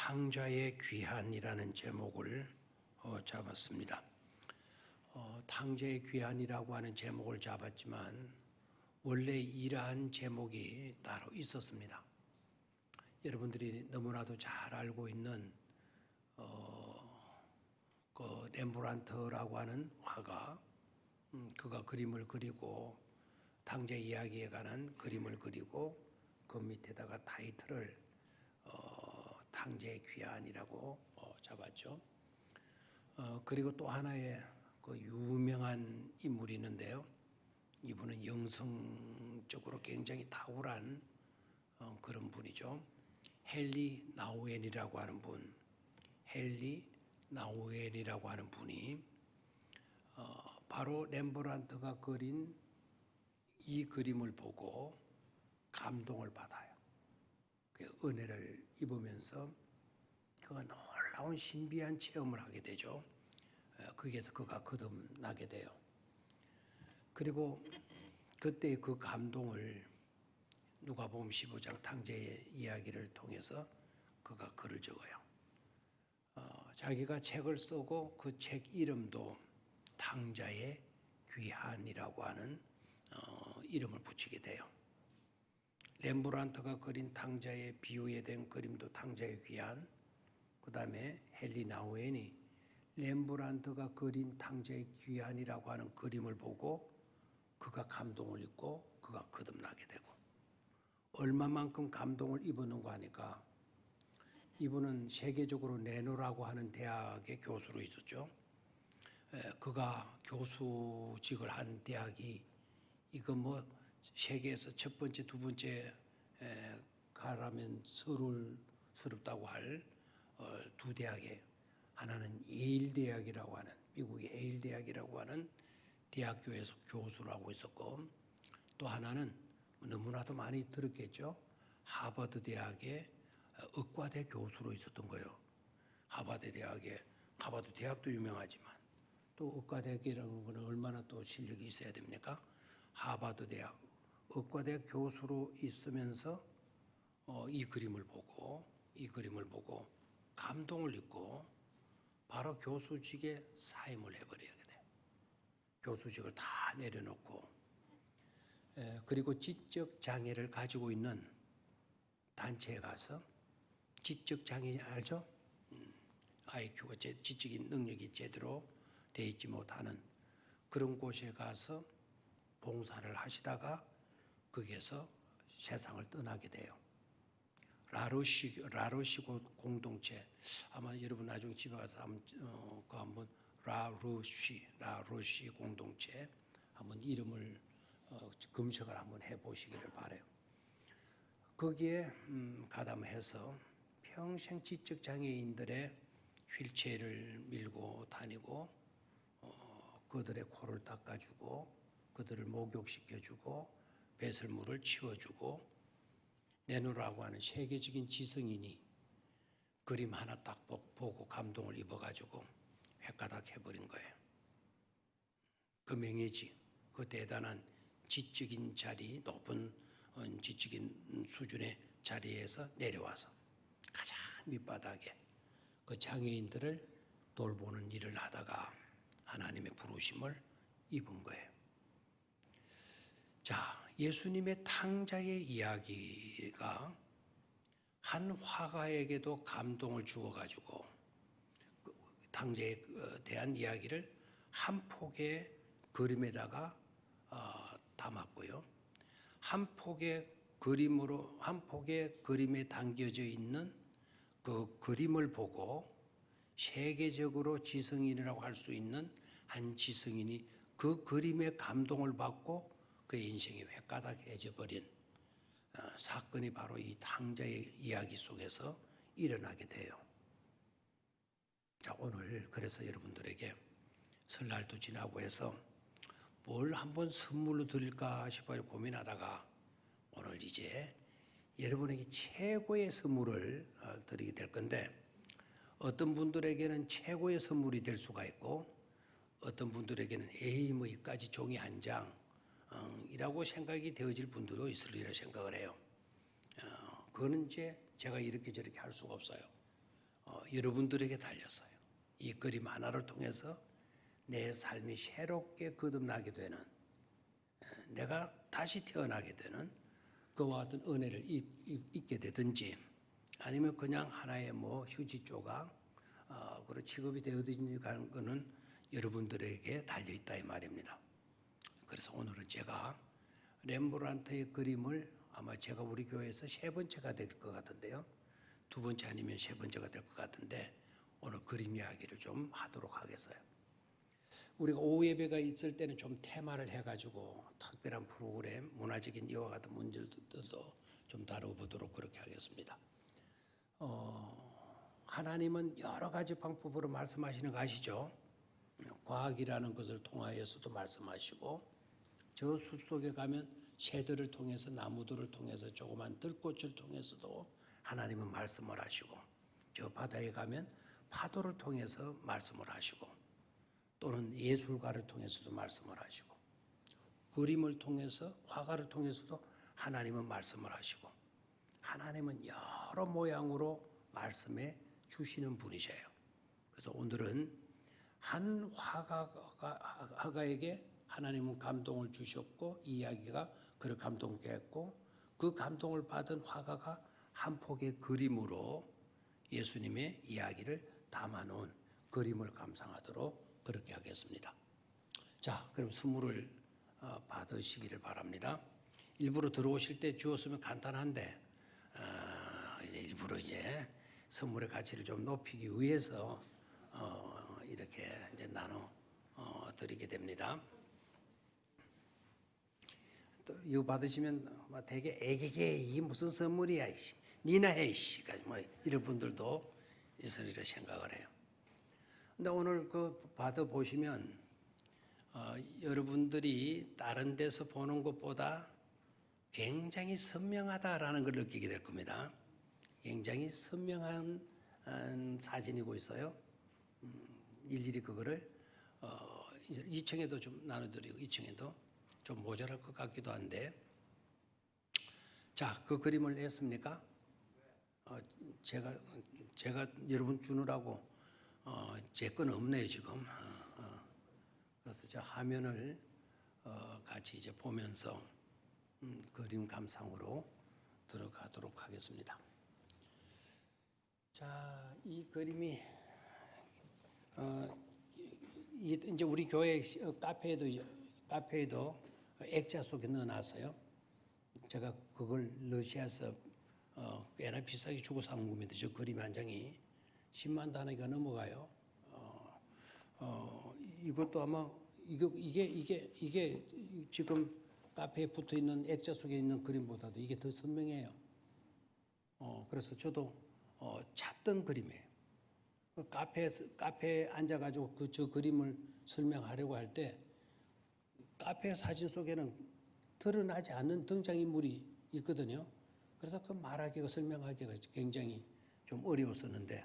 탕자의 귀한이라는 제목을 잡았습니다. 탕자의 귀한이라고 하는 제목을 잡았지만 원래 이러한 제목이 따로 있었습니다. 여러분들이 너무나도 잘 알고 있는 그 렘브란트라고 하는 화가 그가 그림을 그리고 탕자 이야기에 관한 그림을 그리고 그 밑에다가 타이틀을 탕자의 귀한이라고 잡았죠. 그리고 또 하나의 그 유명한 인물이 있는데요. 이분은 영성적으로 굉장히 탁월한 그런 분이죠. 헨리 나우엔이라고 하는 분, 헨리 나우엔이라고 하는 분이 바로 렘브란트가 그린 이 그림을 보고 감동을 받아요. 그 은혜를 입으면서 그가 놀라운 신비한 체험을 하게 되죠. 거기에서 그가 거듭나게 돼요. 그리고 그때의 그 감동을 누가복음 15장 탕자의 이야기를 통해서 그가 글을 적어요. 자기가 책을 쓰고 그 책 이름도 탕자의 귀한이라고 하는 이름을 붙이게 돼요. 렘브란트가 그린 탕자의 비유에 된 그림도 탕자의 귀한, 그 다음에 헨리 나우엔이 렘브란트가 그린 탕자의 귀한이라고 하는 그림을 보고 그가 감동을 입고 그가 거듭나게 되고, 얼마만큼 감동을 입었는가 하니까 이분은 세계적으로 네노라고 하는 대학의 교수로 있었죠. 그가 교수직을 한 대학이 이거 뭐 세계에서 첫 번째, 두 번째 가라면 서울스럽다고 할 두 대학에, 하나는 예일 대학이라고 하는, 미국의 예일 대학이라고 하는 대학교에서 교수를 하고 있었고, 또 하나는 너무나도 많이 들었겠죠. 하버드 대학의 의과대 교수로 있었던 거예요. 하버드 대학도 유명하지만 또 의과대학이라는 것은 얼마나 또 실력이 있어야 됩니까? 하버드 대학 의과대 교수로 있으면서 이 그림을 보고 감동을 입고 바로 교수직에 사임을 해버리게 돼요. 교수직을 다 내려놓고, 그리고 지적 장애를 가지고 있는 단체에 가서, 지적 장애 알죠? IQ가 지적인 능력이 제대로 되어 있지 못하는 그런 곳에 가서 봉사를 하시다가 거기에서 세상을 떠나게 돼요. 라로시 공동체, 아마 여러분 나중에 집에 가서 한번 라로시 공동체 한번 이름을 검색을 한번 해보시기를 바라요. 거기에 가담해서 평생 지적 장애인들의 휠체어를 밀고 다니고 그들의 코를 닦아주고 그들을 목욕시켜주고 배설물을 치워주고, 네노라고 하는 세계적인 지성인이 그림 하나 딱 보고 감동을 입어가지고 획가닥 해버린 거예요. 그 명예지, 그 대단한 지적인 자리, 높은 지적인 수준의 자리에서 내려와서 가장 밑바닥에 그 장애인들을 돌보는 일을 하다가 하나님의 부르심을 입은 거예요. 자, 예수님의 탕자의 이야기가 한 화가에게도 감동을 주어가지고 탕자에 대한 이야기를 한 폭의 그림에다가 담았고요. 한 폭의 그림에 담겨져 있는 그 그림을 보고 세계적으로 지성인이라고 할 수 있는 한 지성인이 그 그림에 감동을 받고 그의 인생이 획가닥해져 버린 사건이 바로 이 탕자의 이야기 속에서 일어나게 돼요. 자, 오늘 그래서 여러분들에게 설날도 지나고 해서 뭘 한번 선물로 드릴까 싶어 고민하다가 오늘 이제 여러분에게 최고의 선물을 드리게 될 건데, 어떤 분들에게는 최고의 선물이 될 수가 있고 어떤 분들에게는 에이 뭐 이까지 종이 한 장이라고 생각이 되어질 분들도 있으리라 생각을 해요. 그거는 이제 제가 이렇게 저렇게 할 수가 없어요. 여러분들에게 달렸어요. 이 그림 하나를 통해서 내 삶이 새롭게 거듭나게 되는, 내가 다시 태어나게 되는 그와 같은 은혜를 입게 되든지, 아니면 그냥 하나의 휴지 조각, 그리고 취급이 되어든지 가는 것은 여러분들에게 달려 있다 이 말입니다. 그래서 오늘은 제가 렘브란트의 그림을 아마 제가 우리 교회에서 세 번째가 될 것 같은데요. 두 번째 아니면 세 번째가 될 것 같은데 오늘 그림 이야기를 좀 하도록 하겠어요. 우리가 오후 예배가 있을 때는 좀 테마를 해가지고 특별한 프로그램, 문화적인 이와 같은 문제들도 좀 다뤄보도록 그렇게 하겠습니다. 하나님은 여러 가지 방법으로 말씀하시는 거 아시죠? 과학이라는 것을 통하여서도 말씀하시고, 저 숲속에 가면 새들을 통해서, 나무들을 통해서, 조그만 들꽃을 통해서도 하나님은 말씀을 하시고, 저 바다에 가면 파도를 통해서 말씀을 하시고, 또는 예술가를 통해서도 말씀을 하시고, 그림을 통해서, 화가를 통해서도 하나님은 말씀을 하시고, 하나님은 여러 모양으로 말씀해 주시는 분이세요. 그래서 오늘은 한 화가에게 하나님은 감동을 주셨고, 이야기가 그를 감동케 했고, 그 감동을 받은 화가가 한 폭의 그림으로 예수님의 이야기를 담아놓은 그림을 감상하도록 그렇게 하겠습니다. 자, 그럼 선물을 받으시기를 바랍니다. 일부러 들어오실 때 주었으면 간단한데, 이제 일부러 이제 선물의 가치를 좀 높이기 위해서 이렇게 이제 나눠 드리게 됩니다. 또 이거 받으시면 되게 애기게 이 무슨 선물이야, 니나 해, 이런 분들도 있으리라 생각을 해요. 근데 오늘 그 받아 보시면 여러분들이 다른 데서 보는 것보다 굉장히 선명하다라는 걸 느끼게 될 겁니다. 굉장히 선명한 사진이고 있어요. 일일이 그거를 2층에도 좀 나눠드리고 2층에도 좀 모자랄 것 같기도 한데, 자, 그 그림을 했습니까? 제가 여러분 주느라고 제 건 없네요 지금. 그래서 저 화면을 같이 이제 보면서 그림 감상으로 들어가도록 하겠습니다. 자, 이 그림이 이제 우리 교회 카페에도 액자 속에 넣어놨어요. 제가 그걸 러시아에서 꽤나 비싸게 주고 산 겁니다. 저 그림 한 장이 10만 단위가 넘어가요. 이것도 아마 이게 지금 카페에 붙어 있는 액자 속에 있는 그림보다도 이게 더 선명해요. 그래서 저도 찾던 그림이에요. 카페에 앉아가지고 저 그림을 설명하려고 할 때 카페 사진 속에는 드러나지 않는 등장인물이 있거든요. 그래서 그 말하기가, 설명하기가 굉장히 좀 어려웠었는데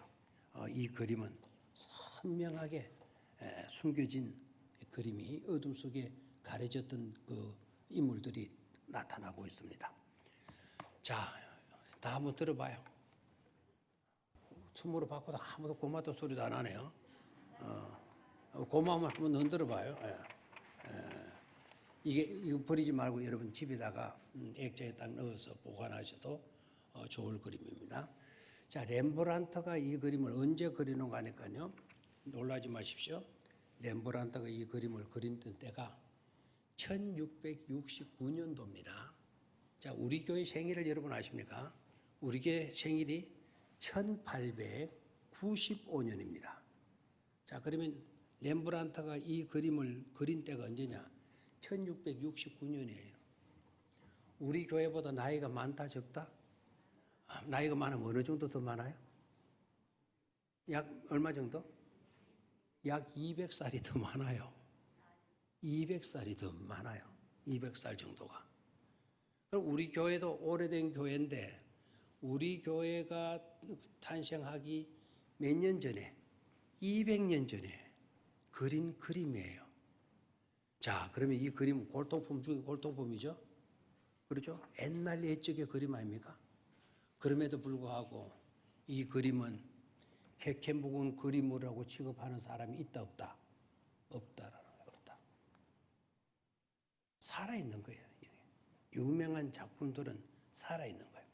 이 그림은 선명하게 숨겨진 그림이 어둠 속에 가려졌던 그 인물들이 나타나고 있습니다. 자, 다 한번 들어봐요. 춤으로 바꿔도 아무도 고맙다 소리도 안 하네요. 고마우면 한번 흔들어봐요. 이거 버리지 말고 여러분 집에다가 액자에 딱 넣어서 보관하셔도 좋을 그림입니다. 자, 렘브란트가 이 그림을 언제 그리는가 하니까요, 놀라지 마십시오. 렘브란트가 이 그림을 그렸던 때가 1669년도입니다. 자, 우리 교회 생일을 여러분 아십니까? 우리 교회 생일이 1895년입니다. 자, 그러면 렘브란트가 이 그림을 그린 때가 언제냐? 1669년이에요. 우리 교회보다 나이가 많다, 적다? 나이가 많으면 어느 정도 더 많아요? 약 얼마 정도? 약 200살이 더 많아요. 200살이 더 많아요. 200살 정도가. 그럼 우리 교회도 오래된 교회인데, 우리 교회가 탄생하기 몇 년 전에, 200년 전에 그린 그림이에요. 자, 그러면 이 그림은 골동품 중에 골동품이죠? 그렇죠? 옛날 옛적의 그림 아닙니까? 그럼에도 불구하고 이 그림은 캐캐 묵은 그림이라고 취급하는 사람이 있다 없다? 없다라는 거예요. 없다. 살아있는 거예요. 유명한 작품들은 살아있는 거예요.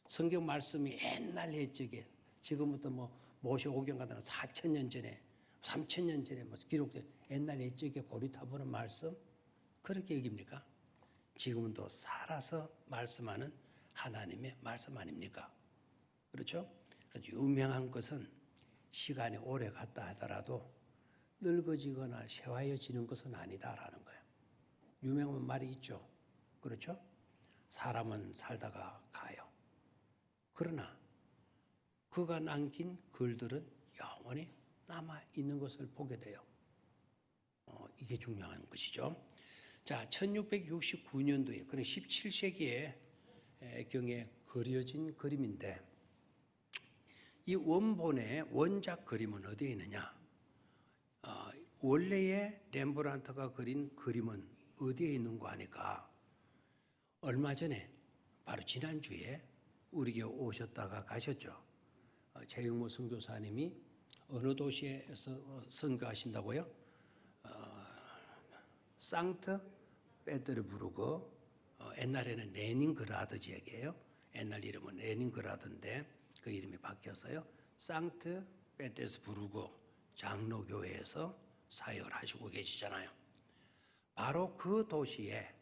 성경 말씀이 옛날 옛적에 지금부터 뭐 모세오경 같은 4,000년 전에 3,000년 전에 뭐 기록된 옛날 옛적에 고리타분한 말씀 그렇게 여깁니까? 지금은 또 살아서 말씀하는 하나님의 말씀 아닙니까? 그렇죠? 그래서 유명한 것은 시간이 오래 갔다 하더라도 늙어지거나 쇠화해지는 것은 아니다라는 거예요. 유명한 말이 있죠. 그렇죠? 사람은 살다가 가요. 그러나 그가 남긴 글들은 영원히 남아있는 것을 보게 돼요. 이게 중요한 것이죠. 자, 1669년도에, 그러니까 17세기에 경에 그려진 그림인데 이 원본의 원작 그림은 어디에 있느냐? 원래의 렘브란트가 그린 그림은 어디에 있는가 하니까 얼마 전에 바로 지난주에 우리 교회 오셨다가 가셨죠. 최영모 선교사님이 어느 도시에서 선교하신다고요? 상트 페테르부르크, 옛날에는 레닌그라드 지역이에요. 옛날 이름은 레닌그라드인데 그 이름이 바뀌었어요. 상트 페테르부르크 장로교회에서 사역을 하시고 계시잖아요. 바로 그 도시에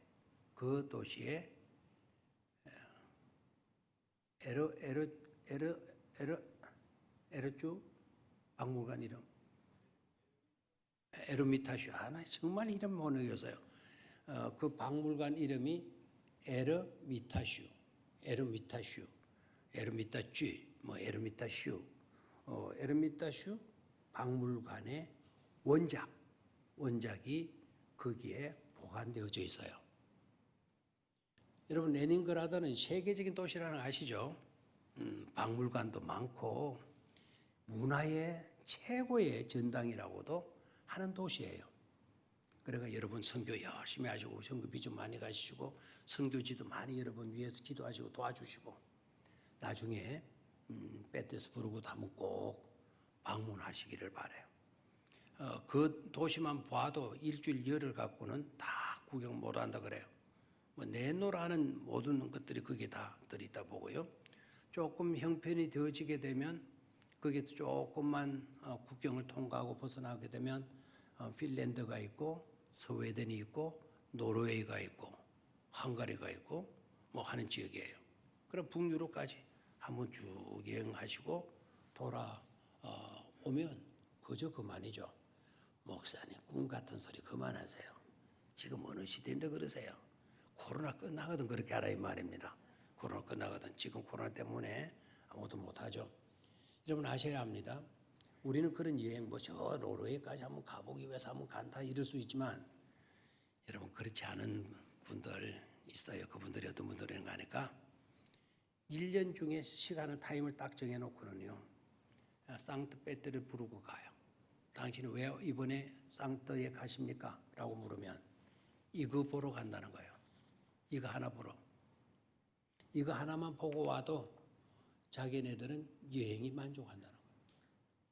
에르주 박물관 이름 에르미타슈 하나 정말 이름 못 외워서요. 그 박물관 이름이 에르미타슈 에르미타슈 박물관의 원작이 거기에 보관되어져 있어요. 여러분 레닌그라드는 세계적인 도시라는 거 아시죠? 박물관도 많고 문화의 최고의 전당이라고도 하는 도시예요. 그러니까 여러분 선교 열심히 하시고 선교 비전 많이 가시고 선교지도 많이 여러분 위해서 기도하시고 도와주시고 나중에 페테르부르크도 한번 꼭 방문하시기를 바라요. 그 도시만 봐도 일주일 열흘 갖고는 다 구경 못 한다 그래요. 뭐 내노라는 모든 것들이 거기에 다 들어있다 보고요. 조금 형편이 되어지게 되면 거기에 조금만 국경을 통과하고 벗어나게 되면 핀란드가 있고 스웨덴이 있고 노르웨이가 있고 헝가리가 있고 뭐 하는 지역이에요. 그럼 북유럽까지 한번 쭉 여행하시고 돌아오면 그저 그만이죠. 목사님 꿈 같은 소리 그만하세요. 지금 어느 시대인데 그러세요. 코로나 끝나거든 그렇게 하라 이 말입니다. 코로나 끝나거든. 지금 코로나 때문에 아무것도 못하죠. 여러분 아셔야 합니다. 우리는 그런 여행 뭐 저 노르웨이까지 한번 가보기 위해서 한번 간다 이럴 수 있지만 여러분 그렇지 않은 분들 있어요. 그분들이 어떤 분들인가 하니까 1년 중에 시간을 타임을 딱 정해놓고는요. 상트페테르부르크 가요. 당신은 왜 이번에 상트에 가십니까? 라고 물으면 이거 보러 간다는 거예요. 이거 하나 보러. 이거 하나만 보고 와도 자기네들은 여행이 만족한다는 거예요.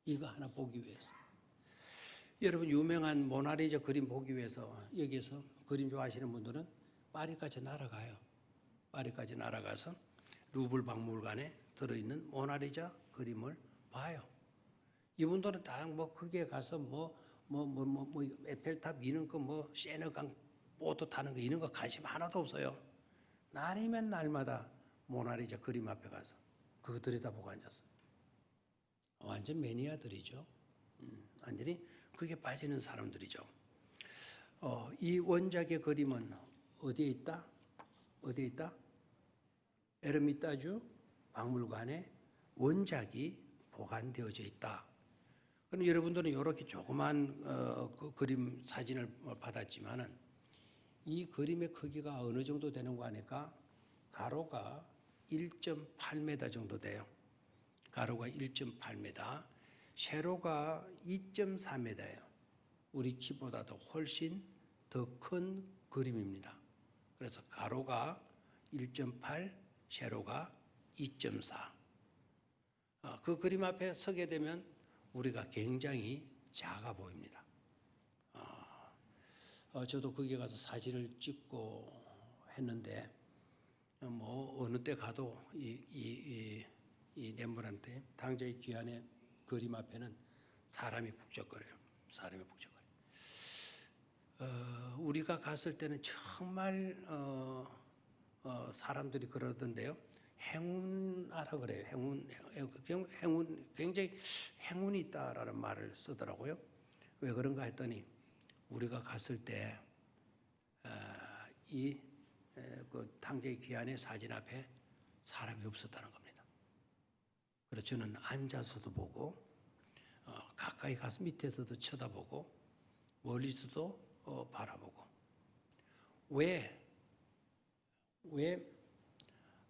이거 하나 보기 위해서. 여러분 유명한 모나리자 그림 보기 위해서 여기서 그림 좋아하시는 분들은 파리까지 날아가요. 파리까지 날아가서 루블 박물관에 들어있는 모나리자 그림을 봐요. 이분들은 다 뭐 거기에 가서 에펠탑 이런 거 뭐 세너강 보트 타는 거 이런 거 관심 하나도 없어요. 날이면 날마다 모나리자 그림 앞에 가서 그거 들여다보고 앉았어요. 완전 매니아들이죠. 완전히 그게 빠지는 사람들이죠. 이 원작의 그림은 어디에 있다? 어디에 있다? 에르미타주 박물관에 원작이 보관되어져 있다. 그럼 여러분들은 이렇게 조그만 그 그림 사진을 받았지만은 이 그림의 크기가 어느 정도 되는 거 아니까 가로가 1.8m 정도 돼요. 가로가 1.8m, 세로가 2.4m예요. 우리 키보다도 훨씬 더 큰 그림입니다. 그래서 가로가 1.8, 세로가 2.4. 그 그림 앞에 서게 되면 우리가 굉장히 작아 보입니다. 저도 거기에 가서 사진을 찍고 했는데 뭐 어느 때 가도 이 렘브란트의 당자의 귀환의 그림 앞에는 사람이 북적거려요. 사람이 북적거려요. 우리가 갔을 때는 정말 사람들이 그러던데요. 행운하라 그래요. 행운 굉장히 행운이 있다라는 말을 쓰더라고요. 왜 그런가 했더니 우리가 갔을 때 그 당제의 귀환의 사진 앞에 사람이 없었다는 겁니다. 그래서 저는 앉아서도 보고 가까이 가서 밑에서도 쳐다보고 멀리서도 바라보고 왜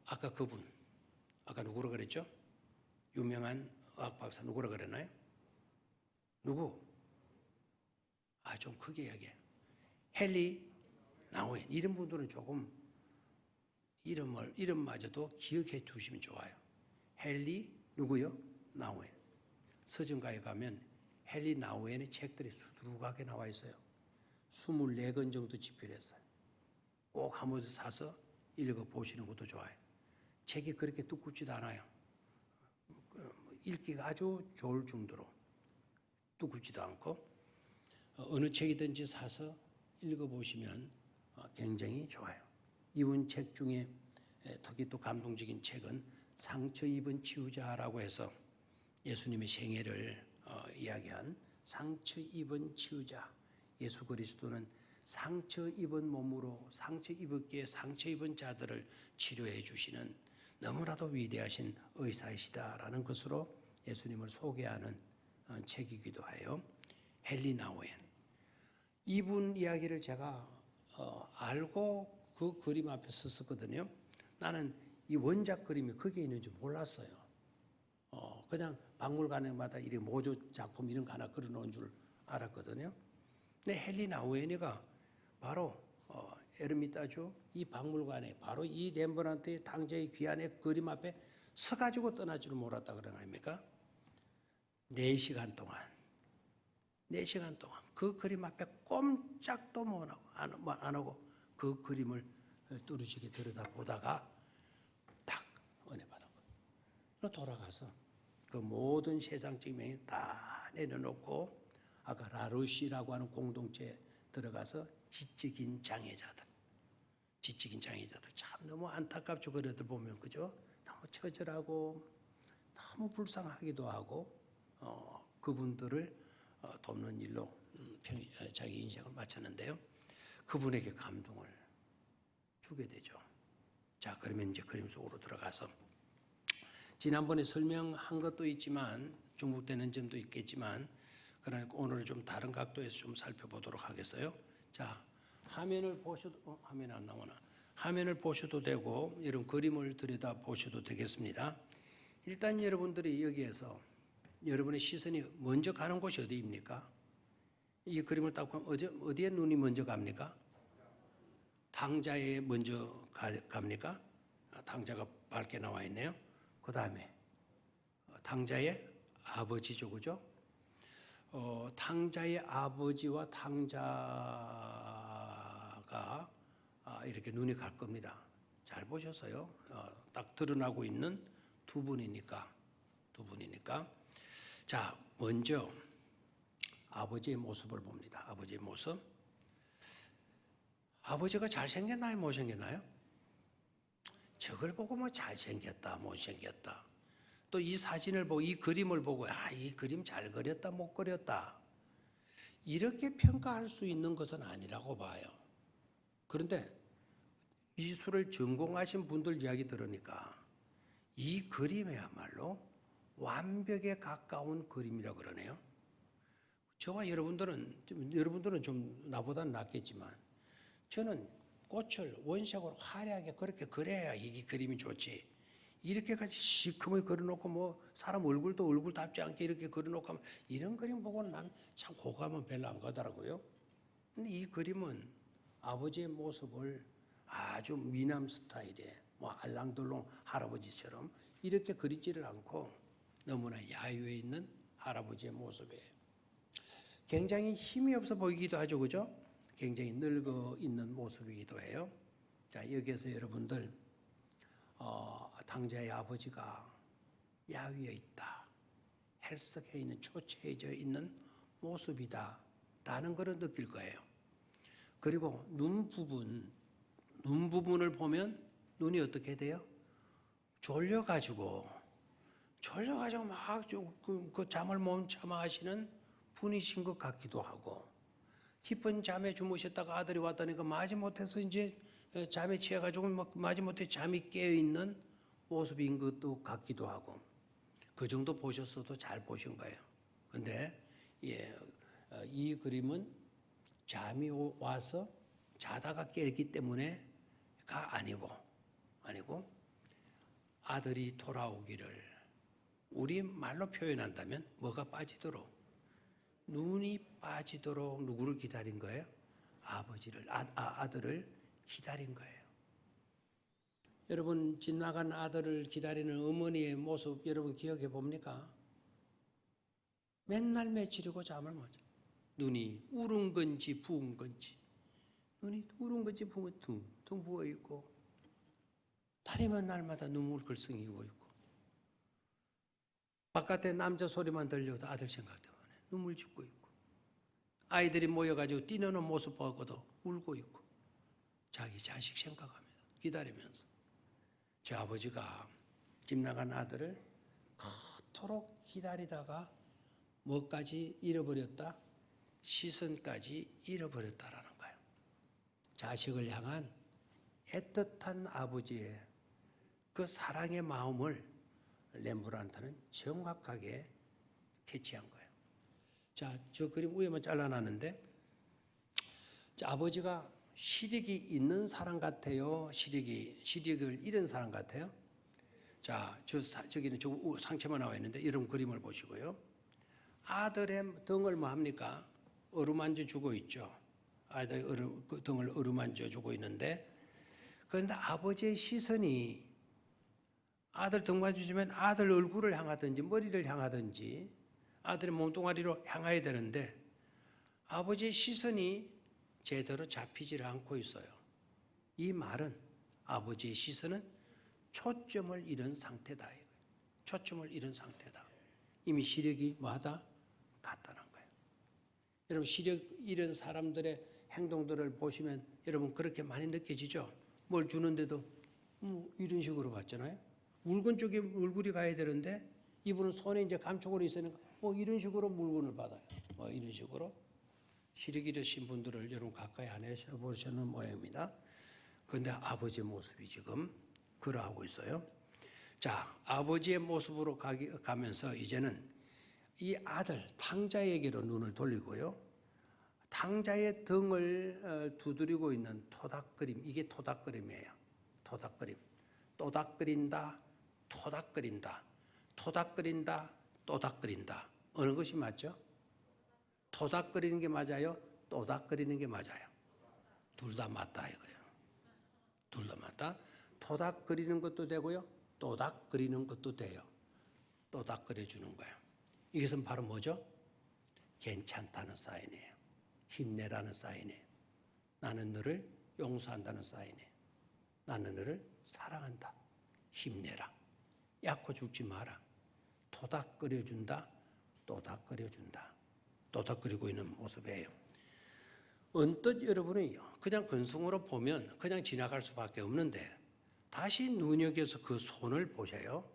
아까 그분 아까 누구라 그랬죠? 유명한 의학 박사 누구라 그랬나요? 누구? 좀 크게 이야기해. 헨리 나우엔. 이런 분들은 조금 이름마저도 기억해 두시면 좋아요. 헨리 누구요? 나우엔. 서점가에 가면 헨리 나우엔의 책들이 수두룩하게 나와 있어요. 24권 정도 집필했어요. 꼭 한 번씩 사서 읽어보시는 것도 좋아요. 책이 그렇게 두껍지도 않아요. 읽기가 아주 좋을 정도로 두껍지도 않고 어느 책이든지 사서 읽어보시면 굉장히 좋아요. 이분 책 중에 특히 또 감동적인 책은 상처 입은 치유자라고 해서 예수님의 생애를 이야기한 상처 입은 치유자. 예수 그리스도는 상처 입은 몸으로 상처 입었기에 상처 입은 자들을 치료해 주시는 너무나도 위대하신 의사이시다라는 것으로 예수님을 소개하는 책이기도 해요. 헨리 나우엔. 이분 이야기를 제가 알고 그 그림 앞에 섰었거든요. 나는 이 원작 그림이 거기에 있는지 몰랐어요. 그냥 박물관에마다 이 모조 작품 이런 거 하나 그려놓은 줄 알았거든요. 근데 헨리 나우엔이가 바로 에르미타주 이 박물관에 바로 이 렘브란트의 당자의 귀환의 그림 앞에 서가지고 떠날 줄 몰랐다 그러는 아닙니까? 4시간 동안 그 그림 앞에 꼼짝도 안 하고 그 그림을 뚜루지게 들여다보다가 딱 은혜 받은 거예요. 돌아가서 그 모든 세상적인 명예 다 내려놓고 아까 라루시라고 하는 공동체에 들어가서 지적인 장애자들 참 너무 안타깝죠. 그래들 보면 그죠? 너무 처절하고 너무 불쌍하기도 하고 그분들을 돕는 일로 자기 인생을 마쳤는데요. 그분에게 감동을 주게 되죠. 자, 그러면 이제 그림 속으로 들어가서 지난번에 설명한 것도 있지만 중복되는 점도 있겠지만 그러니까 오늘은 좀 다른 각도에서 좀 살펴보도록 하겠어요. 자, 화면을 보셔도 화면 안 나오나? 화면을 보셔도 되고 이런 그림을 들여다 보셔도 되겠습니다. 일단 여러분들이 여기에서 여러분의 시선이 먼저 가는 곳이 어디입니까? 이 그림을 딱 보면 어디에 눈이 먼저 갑니까? 당자에 먼저 갑니까? 당자가 밝게 나와 있네요. 그 다음에 당자의 아버지죠, 그죠? 당자의 아버지와 당자가 이렇게 눈이 갈 겁니다. 잘 보셨어요? 딱 드러나고 있는 두 분이니까. 자, 먼저 아버지의 모습을 봅니다. 아버지의 모습. 아버지가 잘생겼나요? 못생겼나요? 저걸 보고 뭐 잘생겼다, 못생겼다. 또 이 사진을 보고 이 그림을 보고 이 그림 잘 그렸다, 못 그렸다. 이렇게 평가할 수 있는 것은 아니라고 봐요. 그런데 미술을 전공하신 분들 이야기 들으니까 이 그림이야말로 완벽에 가까운 그림이라고 그러네요. 저와 여러분들은 좀 나보다는 낫겠지만 저는 꽃을 원색으로 화려하게 그렇게 그려야 이게 그림이 좋지. 이렇게까지 시커멓게 그려놓고 뭐 사람 얼굴답지 않게 이렇게 그려놓고 하면 이런 그림 보고는 난 참 호감은 별로 안 가더라고요. 근데 이 그림은 아버지의 모습을 아주 미남 스타일의 뭐 알랑들롱 할아버지처럼 이렇게 그리지를 않고 너무나 야유에 있는 할아버지의 모습이에요. 굉장히 힘이 없어 보이기도 하죠, 그죠? 굉장히 늙어 있는 모습이기도 해요. 자, 여기에서 여러분들 당자의 아버지가 야위에 있다, 헬석해 있는, 초췌해져 있는 모습이다 라는 것을 느낄 거예요. 그리고 눈 부분을 보면 눈이 어떻게 돼요? 졸려가지고 막 그 잠을 못 참아 하시는 분이신 것 같기도 하고, 깊은 잠에 주무셨다가 아들이 왔다니까 마지못해서 이제 잠에 취해가지고 마지못해 잠이 깨어있는 모습인 것도 같기도 하고, 그 정도 보셨어도 잘 보신 거예요. 근데 이 그림은 잠이 와서 자다가 깨기 때문에가 아니고 아들이 돌아오기를, 우리 말로 표현한다면 뭐가 빠지도록, 눈이 빠지도록 누구를 기다린 거예요? 아들을 기다린 거예요. 여러분, 집 나간 아들을 기다리는 어머니의 모습 여러분 기억해 봅니까? 맨날 며칠이고 잠을 못 자. 눈이 우른 건지 부은 건지, 눈이 우른 건지 부은 건지 둥 부어 있고, 다리만 날마다 눈물 글썽이고 있고, 바깥에 남자 소리만 들려도 아들 생각 때문에 눈물 짓고 있고, 아이들이 모여가지고 뛰노는 모습 보고도 울고 있고, 자기 자식 생각하면서 기다리면서, 제 아버지가 집 나간 아들을 그토록 기다리다가 뭐까지 잃어버렸다? 시선까지 잃어버렸다라는 거예요. 자식을 향한 애틋한 아버지의 그 사랑의 마음을 렘브란트는 정확하게 캐치한 거예요. 자, 저 그림 위에만 잘라놨는데, 자, 아버지가 시력이 있는 사람 같아요? 시력을 잃은 사람 같아요? 자, 저기는 저 상체만 나와 있는데 이런 그림을 보시고요. 아들의 등을 뭐 합니까? 어루만져 주고 있죠. 아들 그 등을 어루만져 주고 있는데, 그런데 아버지의 시선이 아들 등 만져주면 아들 얼굴을 향하든지 머리를 향하든지 아들의 몸뚱아리로 향해야 되는데, 아버지의 시선이 제대로 잡히질 않고 있어요. 이 말은 아버지의 시선은 초점을 잃은 상태다. 초점을 잃은 상태다. 이미 시력이 뭐하다? 갔다는 거예요. 여러분, 시력 잃은 사람들의 행동들을 보시면 여러분 그렇게 많이 느껴지죠? 뭘 주는데도 이런 식으로 받잖아요. 물건 쪽에 얼굴이 가야 되는데 이분은 손에 이제 감촉으로 있으니까 이런 식으로 물건을 받아요. 이런 식으로. 시력 잃으신 분들을 여러분 가까이 안 해보시는 모양입니다. 그런데 아버지의 모습이 지금 그러하고 있어요. 자, 아버지의 모습으로 가면서 이제는 이 아들 탕자에게로 눈을 돌리고요. 탕자의 등을 두드리고 있는 토닥그림, 이게 토닥그림이에요. 토닥그림. 또닥거린다, 토닥거린다, 토닥거린다, 또닥거린다. 어느 것이 맞죠? 토닥거리는 게 맞아요? 또닥거리는 게 맞아요? 둘 다 맞다 이거예요. 둘 다 맞다. 토닥거리는 것도 되고요, 또닥거리는 것도 돼요. 또닥거려 주는 거예요. 이것은 바로 뭐죠? 괜찮다는 사인이에요. 힘내라는 사인이에요. 나는 너를 용서한다는 사인이에요. 나는 너를 사랑한다. 힘내라. 약고 죽지 마라. 토닥거려준다. 또닥거려준다. 또닥거리고 있는 모습이에요. 언뜻 여러분은요, 그냥 근성으로 보면 그냥 지나갈 수밖에 없는데 다시 눈여겨서 그 손을 보세요.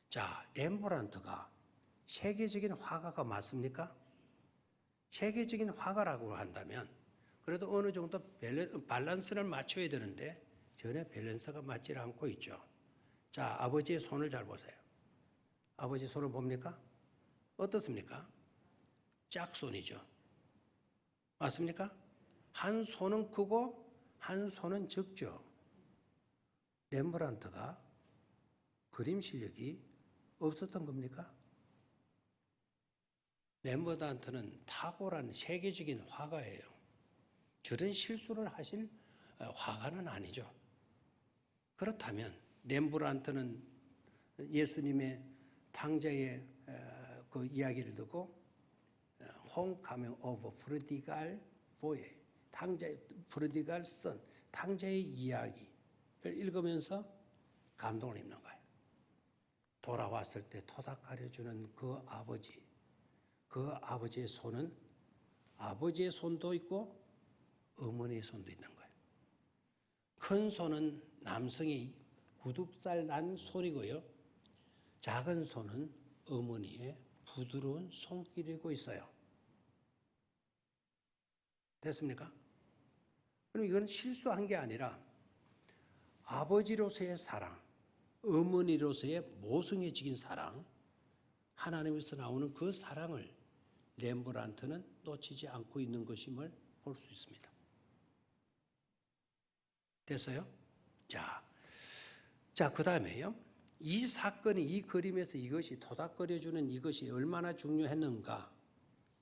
자, 렘브란트가 세계적인 화가가 맞습니까? 세계적인 화가라고 한다면 그래도 어느 정도 밸런스를 맞춰야 되는데 전혀 밸런스가 맞지 않고 있죠. 자, 아버지의 손을 잘 보세요. 아버지 손을 봅니까? 어떻습니까? 짝손이죠. 맞습니까? 한 손은 크고 한 손은 적죠. 렘브란트가 그림 실력이 없었던 겁니까? 렘브란트는 탁월한 세계적인 화가예요. 저런 실수를 하실 화가는 아니죠. 그렇다면 렘브란트는 예수님의 탕자의 그 이야기를 듣고 Homecoming of Prodigal Boy, 탕자의 프로디갈 선, 탕자의 이야기를 읽으면서 감동을 입는 거예요. 돌아왔을 때 토닥거려주는 그 아버지의 손은 아버지의 손도 있고 어머니의 손도 있는 거예요. 큰 손은 남성이 9살 난 손이고요. 작은 손은 어머니의 부드러운 손길이고 있어요. 됐습니까? 그럼 이건 실수한 게 아니라 아버지로서의 사랑, 어머니로서의 모성애적인 사랑, 하나님에서 나오는 그 사랑을 렘브란트는 놓치지 않고 있는 것임을 볼 수 있습니다. 됐어요? 자, 그 다음에요. 이 사건이 이 그림에서 이것이 토닥거려주는 이것이 얼마나 중요했는가,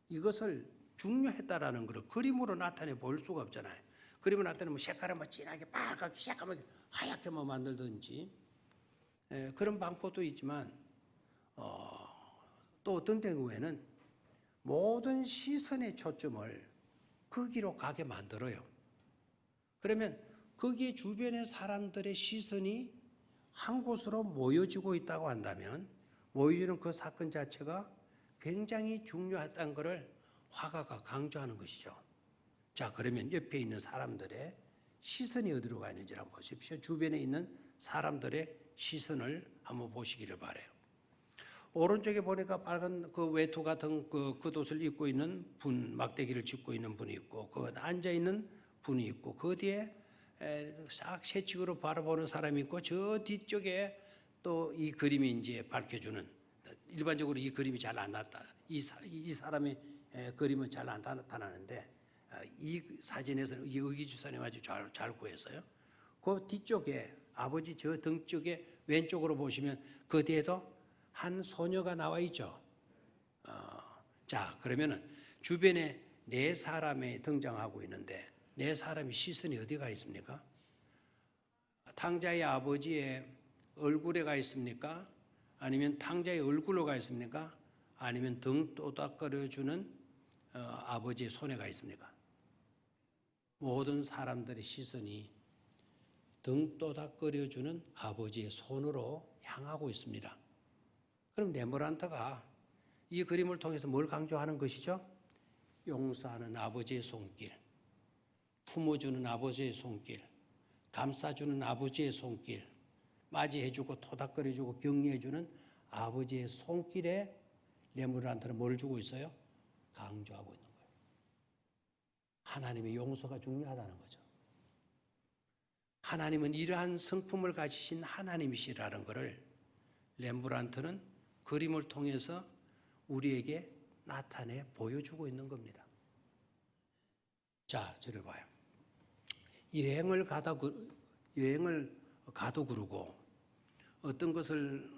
이것을 중요했다라는 것을 그림으로 나타내 볼 수가 없잖아요. 그림으로 나타내면 색깔을 뭐 진하게 빨갛게 새까맣게 하얗게 뭐 만들든지 그런 방법도 있지만 또 어떤 경우에는 모든 시선의 초점을 거기로 가게 만들어요. 그러면 거기에 주변의 사람들의 시선이 한 곳으로 모여지고 있다고 한다면 모여지는 그 사건 자체가 굉장히 중요하다는 것을 화가가 강조하는 것이죠. 자, 그러면 옆에 있는 사람들의 시선이 어디로 가 있는지 한번 보십시오. 주변에 있는 사람들의 시선을 한번 보시기를 바라요. 오른쪽에 보니까 빨간 그 외투 같은 그 겉옷을 입고 있는 분, 막대기를 짚고 있는 분이 있고, 그 앉아 있는 분이 있고, 그 뒤에 싹 새칙으로 바라보는 사람이 있고, 저 뒤쪽에 또 이 그림이 이제 밝혀주는, 일반적으로 이 그림이 잘 안 나타, 이 사람의 그림은 잘 안 나타나는데, 이 사진에서는 이 의기주사님 아주 잘 구했어요. 그 뒤쪽에 아버지 저 등 쪽에 왼쪽으로 보시면 그 뒤에도 한 소녀가 나와 있죠. 자, 그러면은 주변에 네 사람이 등장하고 있는데 네 사람이 시선이 어디가 있습니까? 탕자의 아버지의 얼굴에 가 있습니까? 아니면 탕자의 얼굴로 가 있습니까? 아니면 등 또닥거려주는 아버지의 손에 가 있습니까? 모든 사람들의 시선이 등 또닥거려주는 아버지의 손으로 향하고 있습니다. 그럼 렘브란트가 이 그림을 통해서 뭘 강조하는 것이죠? 용서하는 아버지의 손길, 품어주는 아버지의 손길, 감싸주는 아버지의 손길, 맞이해주고 토닥거려주고 격려해주는 아버지의 손길에 렘브란트는 뭘 주고 있어요? 강조하고 있는 거예요. 하나님의 용서가 중요하다는 거죠. 하나님은 이러한 성품을 가지신 하나님이시라는 것을 렘브란트는 그림을 통해서 우리에게 나타내 보여주고 있는 겁니다. 자, 저를 봐요. 여행을 가도 그러고 어떤 것을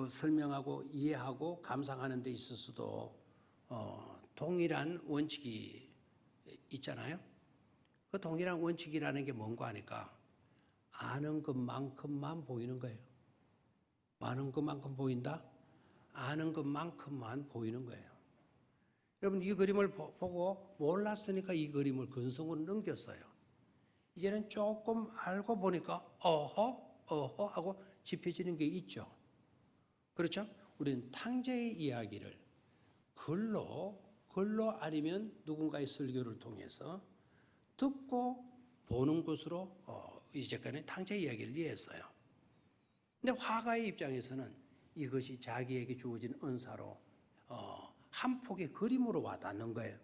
설명하고 이해하고 감상하는 데 있어서도 동일한 원칙이 있잖아요. 그 동일한 원칙이라는 게 뭔가 하니까 아는 것만큼만 보이는 거예요. 많은 것만큼 보인다? 아는 것만큼만 보이는 거예요. 여러분, 이 그림을 보고 몰랐으니까 이 그림을 근성으로 넘겼어요. 이제는 조금 알고 보니까 어허 하고 짚혀지는 게 있죠. 그렇죠? 우리는 탕자의 이야기를 글로 아니면 누군가의 설교를 통해서 듣고 보는 것으로 이제까지 탕자의 이야기를 이해했어요. 근데 화가의 입장에서는 이것이 자기에게 주어진 은사로 한 폭의 그림으로 와닿는 거예요.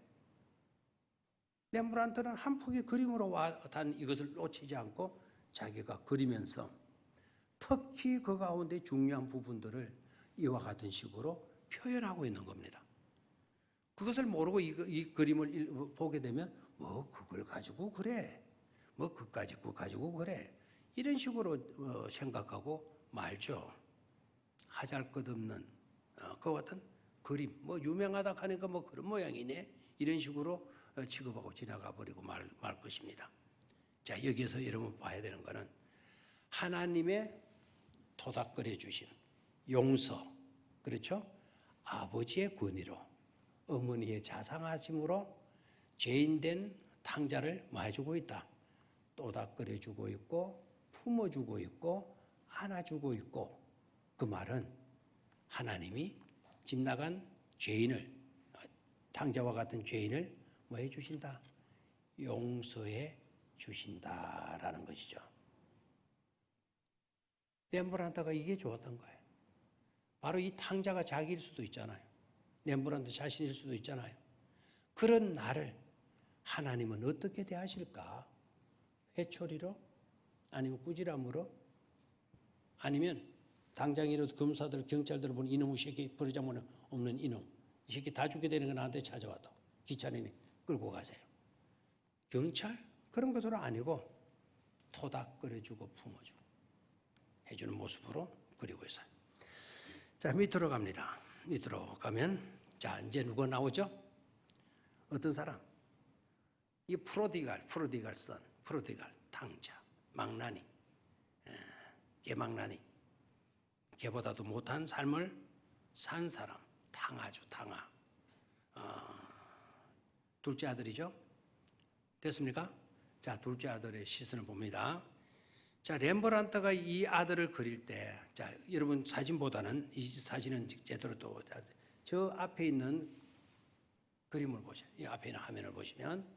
렘브란트는 한 폭의 그림으로 와닿은 이것을 놓치지 않고 자기가 그리면서 특히 그 가운데 중요한 부분들을 이와 같은 식으로 표현하고 있는 겁니다. 그것을 모르고 이 그림을 보게 되면 뭐 그걸 가지고 그래, 뭐 그까지 가지고 그래, 이런 식으로 생각하고 말죠. 하잘것없는 그 같은 그림, 뭐 유명하다 하니까 뭐 그런 모양이네, 이런 식으로 취급하고 지나가 버리고 말 것입니다. 자, 여기에서 여러분 봐야 되는 거는 하나님의 토닥거려 주신 용서, 그렇죠? 아버지의 권위로 어머니의 자상하심으로 죄인된 탕자를 뭐 해주고 있다. 또닥거려주고 있고 품어주고 있고 안아주고 있고 그 말은 하나님이 집 나간 죄인을 탕자와 같은 죄인을 뭐 해주신다? 용서해 주신다라는 것이죠. 렘브란트가 이게 좋았던 거예요. 바로 이 탕자가 자기일 수도 있잖아요. 렘브란트 자신일 수도 있잖아요. 그런 나를 하나님은 어떻게 대하실까? 회초리로? 아니면 꾸지람으로? 아니면 당장이라도 검사들, 경찰들 보는 이놈의 새끼 버르장머리 없는 이놈. 이 새끼 다 죽게 되는 건 나한테 찾아와도 귀찮으니 끌고 가세요. 경찰? 그런 것으로 아니고 토닥거려주고 품어주고 해주는 모습으로 그리고 있어요. 자, 밑으로 갑니다. 밑으로 가면 자, 이제 누가 나오죠? 어떤 사람? 이 프로디갈 선, 프로디갈, 탕자, 망나니, 개망나니, 개보다도 못한 삶을 산 사람, 탕하죠, 탕하. 둘째 아들이죠? 됐습니까? 자, 둘째 아들의 시선을 봅니다. 자, 렘브란트가 이 아들을 그릴 때, 자, 여러분 사진보다는 이 사진은 제대로 또, 저 앞에 있는 그림을 보세요. 이 앞에 있는 화면을 보시면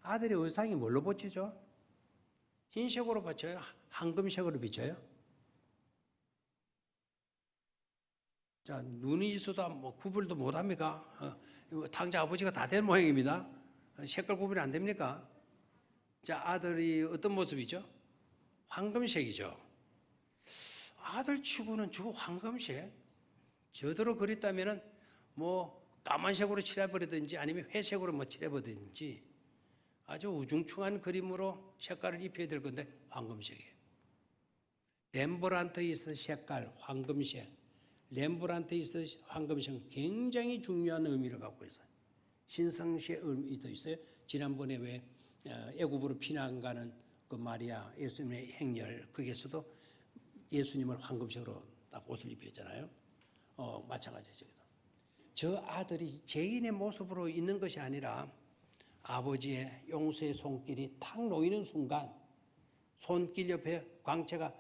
아들의 의상이 뭘로 비치죠? 흰색으로 비쳐요? 황금색으로 비쳐요? 자, 눈이 있어도 뭐 구분도 못 합니까? 탕자 아버지가 다 된 모양입니다. 색깔 구분이 안 됩니까? 자, 아들이 어떤 모습이죠? 황금색이죠. 아들 치고는 저 황금색? 저대로 그렸다면은 뭐 까만색으로 칠해버리든지 아니면 회색으로 뭐 칠해버리든지 아주 우중충한 그림으로 색깔을 입혀야 될 건데 황금색이에요. 렘브란트에 있어 색깔 황금색, 렘브란트에 있어 황금색은 굉장히 중요한 의미를 갖고 있어요. 신성시의 의미도 있어요. 지난번에 왜 애굽으로 피난 가는 그 마리아 예수님의 행렬 거기에서도 예수님을 황금색으로 딱 옷을 입혔잖아요. 마찬가지죠. 저 아들이 죄인의 모습으로 있는 것이 아니라 아버지의 용서의 손길이 탁 놓이는 순간 손길 옆에 광채가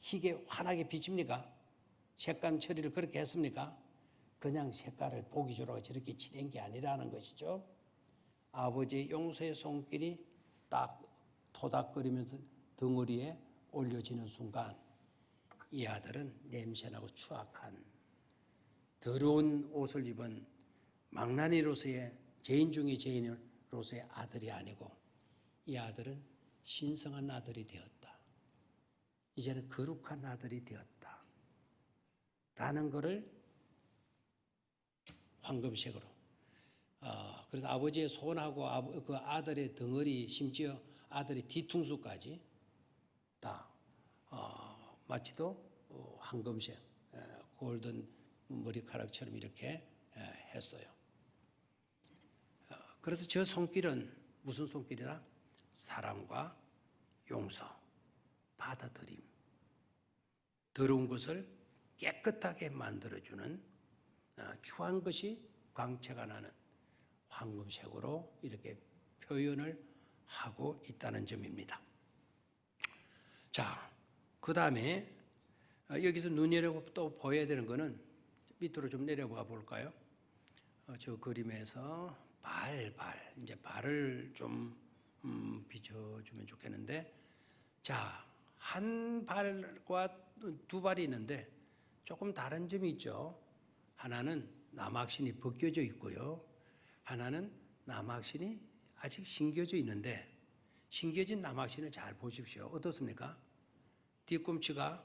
희게 환하게 비칩니까? 색감 처리를 그렇게 했습니까? 그냥 색깔을 보기 좋으라고 저렇게 칠한 게 아니라는 것이죠. 아버지의 용서의 손길이 딱 토닥거리면서 덩어리에 올려지는 순간 이 아들은 냄새나고 추악한 더러운 옷을 입은 망나니로서의 죄인 중의 죄인으로서의 아들이 아니고 이 아들은 신성한 아들이 되었다. 이제는 거룩한 아들이 되었다. 라는 것을 황금색으로. 그래서 아버지의 손하고 그 아들의 덩어리 심지어 아들의 뒤통수까지 다 마치도 황금색 골든 머리카락처럼 이렇게 했어요. 그래서 저 손길은 무슨 손길이라? 사랑과 용서, 받아들임, 더러운 것을 깨끗하게 만들어주는 추한 것이 광채가 나는 황금색으로 이렇게 표현을 하고 있다는 점입니다. 자, 그 다음에 여기서 눈여겨보고 또 보여야 되는 것은 밑으로 좀 내려가 볼까요? 저 그림에서 이제 발을 좀 비춰주면 좋겠는데, 자, 한 발과 두 발이 있는데 조금 다른 점이 있죠. 하나는 남학신이 벗겨져 있고요. 하나는 남학신이 아직 신겨져 있는데 신겨진 남학신을 잘 보십시오. 어떻습니까? 뒤꿈치가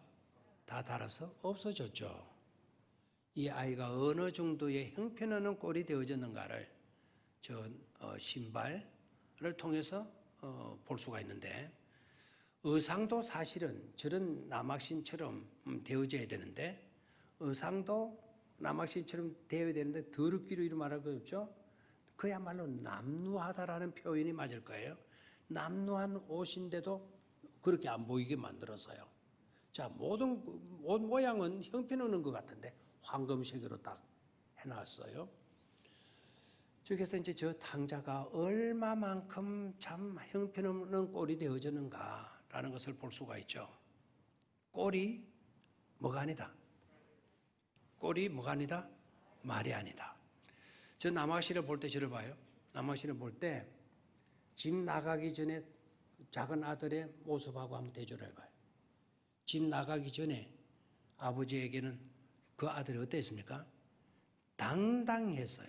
다 닳아서 없어졌죠. 이 아이가 어느 정도의 형편없는 꼴이 되어졌는가를 저 신발을 통해서 볼 수가 있는데 의상도 사실은 저런 남학신처럼 되어져야 되는데 의상도 남학신처럼 되어야 되는데 더럽기로 이런 말할 거 없죠? 그야말로 남루하다라는 표현이 맞을 거예요. 남루한 옷인데도 그렇게 안 보이게 만들어서요. 자, 모든 옷 모양은 형편없는 것 같은데 황금색으로 딱 해놨어요. 그래서 이제 저 탕자가 얼마만큼 참 형편없는 꼴이 되어졌는가라는 것을 볼 수가 있죠. 꼴이 뭐가 아니다? 꼴이 뭐가 아니다? 말이 아니다. 저 남학신을 볼 때 저를 봐요. 남학신을 볼 때 집 나가기 전에 작은 아들의 모습하고 한번 대조를 해봐요. 집 나가기 전에 아버지에게는 그 아들이 어땠습니까? 당당했어요.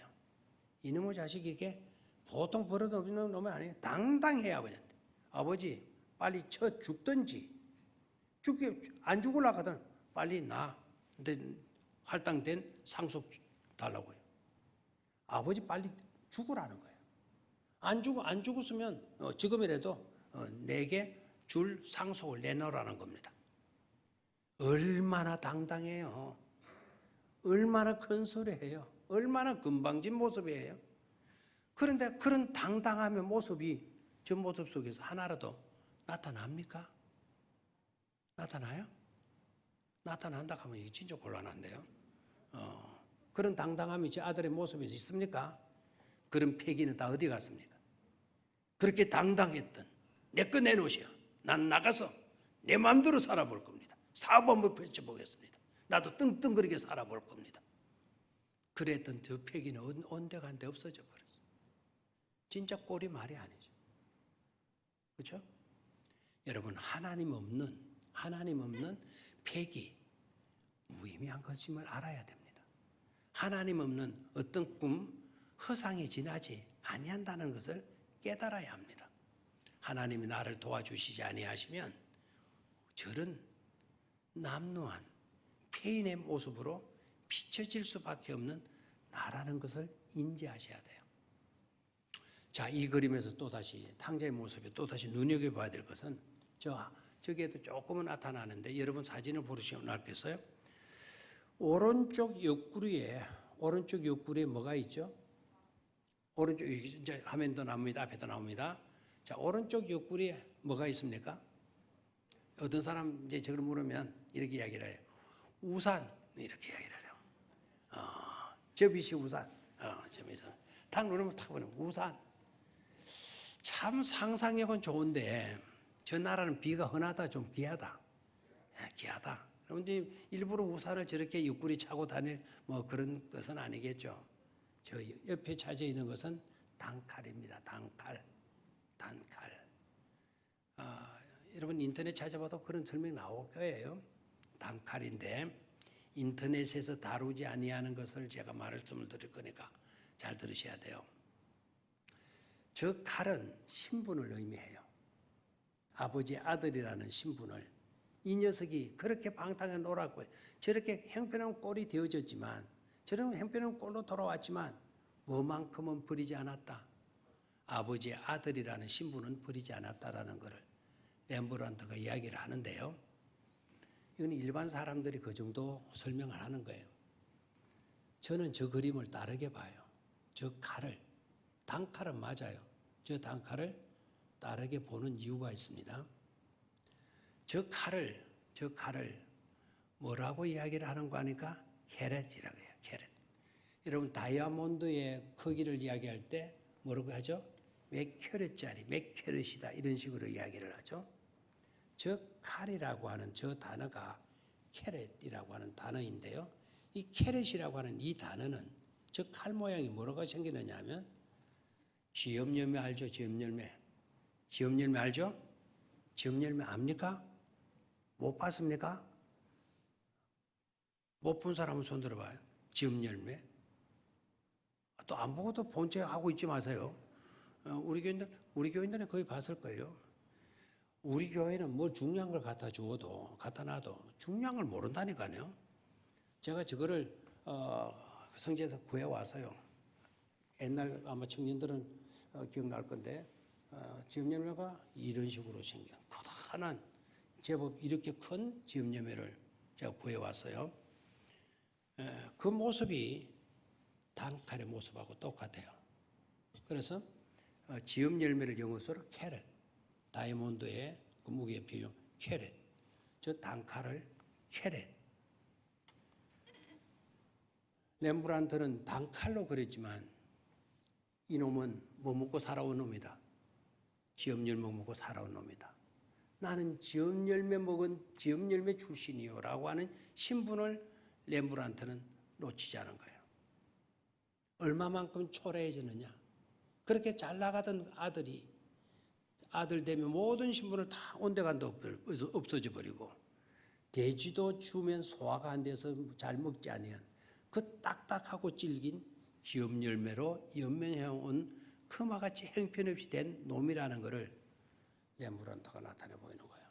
이놈의 자식이 이렇게 보통 버릇없는 놈이 아니에요. 당당해요, 아버지한테. 아버지, 빨리 쳐 죽든지, 안 죽으려고 하든 빨리 나. 근데 할당된 상속 달라고 해요. 아버지 빨리 죽으라는 거예요. 안 죽었으면 지금이라도 내게 줄 상속을 내놓으라는 겁니다. 얼마나 당당해요. 얼마나 큰 소리예요. 얼마나 금방진 모습이에요. 그런데 그런 당당함의 모습이 저 모습 속에서 하나라도 나타납니까? 나타나요? 나타난다 하면 이게 진짜 곤란한데요. 그런 당당함이 제 아들의 모습에서 있습니까? 그런 패기는 다 어디 갔습니까? 그렇게 당당했던 내 거 내놓으시오. 난 나가서 내 마음대로 살아볼 겁니다. 사업 한번 펼쳐보겠습니다. 나도 떵떵거리게 살아볼 겁니다. 그랬던 저 패기는 온데간데 없어져 버렸어요. 진짜 꼴이 말이 아니죠. 그렇죠? 여러분 하나님 없는 패기 무의미한 것임을 알아야 됩니다. 하나님 없는 어떤 꿈 허상에 지나지 아니한다는 것을 깨달아야 합니다. 하나님이 나를 도와주시지 아니하시면 저런 남루한 폐인의 모습으로 비춰질 수밖에 없는 나라는 것을 인지하셔야 돼요. 자, 이 그림에서 또다시 탕자의 모습에 또다시 눈여겨봐야 될 것은 저기에도 조금은 나타나는데 여러분 사진을 보시면 알겠어요? 오른쪽 옆구리에 뭐가 있죠? 오른쪽 이제 화면도 나옵니다. 앞에도 나옵니다. 자, 오른쪽 옆구리에 뭐가 있습니까? 어떤 사람 이제 저걸 물으면 이렇게 이야기를 해요. 우산 이렇게 이야기를 해요. 접이시 우산. 접이시. 탁 누르면 탁 보면 우산. 참 상상력은 좋은데 저 나라는 비가 흔하다 좀 귀하다. 귀하다. 그럼 이제 일부러 우산을 저렇게 옆구리 차고 다닐 뭐 그런 것은 아니겠죠. 저 옆에 차져 있는 것은 단칼입니다. 단칼. 여러분 인터넷 찾아봐도 그런 설명 나올 거예요. 단칼인데 인터넷에서 다루지 아니하는 것을 제가 말씀을 드릴 거니까 잘 들으셔야 돼요. 저 칼은 신분을 의미해요. 아버지의 아들이라는 신분을. 이 녀석이 그렇게 방탕하게 놀았고 저렇게 형편없는 꼴이 되어졌지만 저런 형편없는 꼴로 돌아왔지만 뭐만큼은 버리지 않았다. 아버지의 아들이라는 신분은 버리지 않았다라는 것을 렘브란트가 이야기를 하는데요. 이건 일반 사람들이 그 정도 설명을 하는 거예요. 저는 저 그림을 다르게 봐요. 저 칼을, 단칼은 맞아요. 저 단칼을 다르게 보는 이유가 있습니다. 저 칼을 뭐라고 이야기를 하는 거 아니까? 캐렛이라고 해요. 캐렛. 여러분 다이아몬드의 크기를 이야기할 때 뭐라고 하죠? 몇 캐럿짜리, 몇 캐럿이다 이런 식으로 이야기를 하죠. 저 칼이라고 하는 저 단어가 캐럿이라고 하는 단어인데요. 이 캐럿이라고 하는 이 단어는 저 칼 모양이 뭐라고 생기느냐 하면 지엽열매 알죠? 지엽열매. 지엽열매 알죠? 지엽열매 압니까? 못 봤습니까? 못 본 사람은 손 들어봐요. 지엽열매. 또 안 보고도 본 척 하고 있지 마세요. 우리 교인들은 거의 봤을 거예요. 우리 교회는 뭐 중요한 걸 갖다 놔도 중요한 걸 모른다니까요. 제가 저거를 성지에서 구해왔어요. 옛날 아마 청년들은 기억날 건데 지엽열매가 이런 식으로 생긴 커다란 제법 이렇게 큰 지엽열매를 제가 구해왔어요. 그 모습이 단칼의 모습하고 똑같아요. 그래서 지엽열매를 영어로 캐럿, 다이아몬드의 그 무게의 비용 캐럿, 저 단칼을 캐럿. 렘브란트는 단칼로 그랬지만 이놈은 뭐 먹고 살아온 놈이다. 지엄열매 먹고 살아온 놈이다. 나는 지엄열매 먹은 지엄열매 출신이요 라고 하는 신분을 렘브란트는 놓치지 않은 거예요. 얼마만큼 초라해졌느냐. 그렇게 잘 나가던 아들 되면 모든 신분을 다 온데간데 없어져 버리고 돼지도 주면 소화가 안 돼서 잘 먹지 아니한 그 딱딱하고 질긴 지엄열매로 연명해온 크마같이 형편없이 된 놈이라는 것을 렘브란트가 나타내 보이는 거예요.